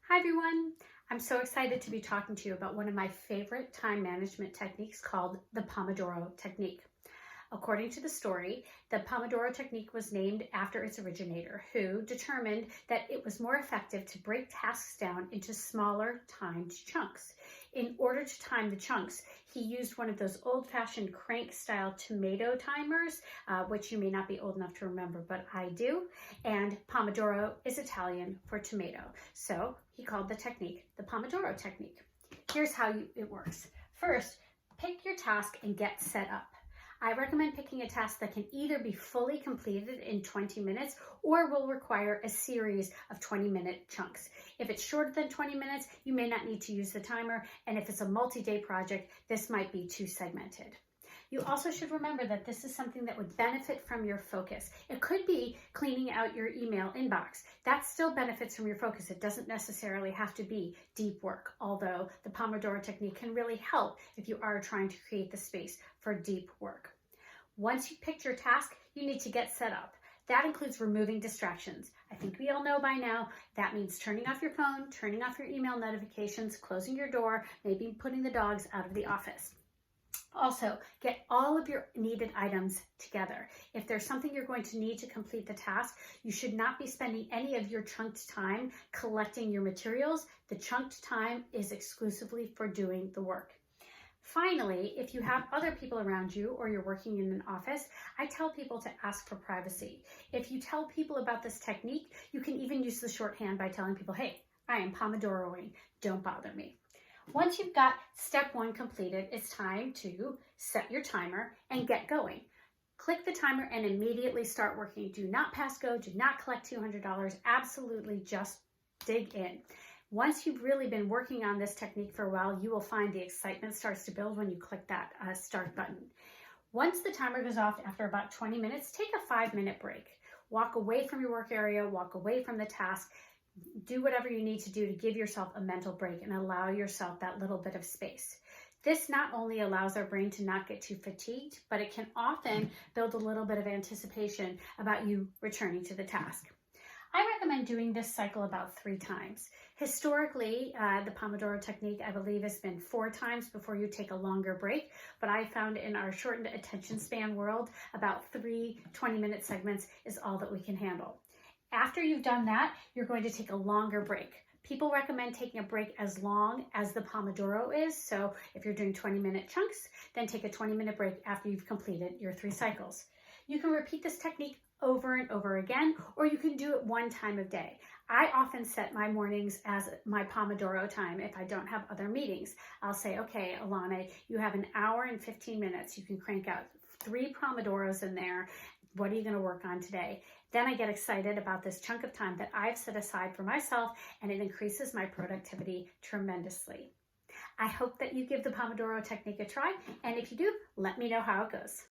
Hi everyone! I'm so excited to be talking to you about one of my favorite time management techniques called the Pomodoro Technique. According to the story, the Pomodoro Technique was named after its originator, who determined that it was more effective to break tasks down into smaller timed chunks. In order to time the chunks, he used one of those old-fashioned crank-style tomato timers, which you may not be old enough to remember, but I do. And Pomodoro is Italian for tomato. So he called the technique the Pomodoro Technique. Here's how it works. First, pick your task and get set up. I recommend picking a task that can either be fully completed in 20 minutes or will require a series of 20-minute chunks. If it's shorter than 20 minutes, you may not need to use the timer, and if it's a multi-day project, this might be too segmented. You also should remember that this is something that would benefit from your focus. It could be cleaning out your email inbox. That still benefits from your focus. It doesn't necessarily have to be deep work, although the Pomodoro Technique can really help if you are trying to create the space for deep work. Once you've picked your task, you need to get set up. That includes removing distractions. I think we all know by now that means turning off your phone, turning off your email notifications, closing your door, maybe putting the dogs out of the office. Also, get all of your needed items together. If there's something you're going to need to complete the task, you should not be spending any of your chunked time collecting your materials. The chunked time is exclusively for doing the work. Finally, if you have other people around you or you're working in an office, I tell people to ask for privacy. If you tell people about this technique, you can even use the shorthand by telling people, hey, I am Pomodoroing, don't bother me. Once you've got step one completed, it's time to set your timer and get going. Click the timer and immediately start working. Do not pass go, do not collect $200, absolutely just dig in. Once you've really been working on this technique for a while, you will find the excitement starts to build when you click that start button. Once the timer goes off after about 20 minutes, take a 5-minute break. Walk away from your work area, walk away from the task, do whatever you need to do to give yourself a mental break and allow yourself that little bit of space. This not only allows our brain to not get too fatigued, but it can often build a little bit of anticipation about you returning to the task. I recommend doing this cycle about 3 times. Historically, the Pomodoro Technique, I believe, has been 4 times before you take a longer break, but I found in our shortened attention span world, about 3 20-minute segments is all that we can handle. After you've done that, you're going to take a longer break. People recommend taking a break as long as the Pomodoro is. So if you're doing 20-minute chunks, then take a 20-minute break after you've completed your 3 cycles. You can repeat this technique over and over again, or you can do it 1 time a day. I often set my mornings as my Pomodoro time if I don't have other meetings. I'll say, okay, Alana, you have 1 hour and 15 minutes. You can crank out 3 Pomodoros in there. What are you going to work on today? Then I get excited about this chunk of time that I've set aside for myself, and it increases my productivity tremendously. I hope that you give the Pomodoro Technique a try, and if you do, let me know how it goes.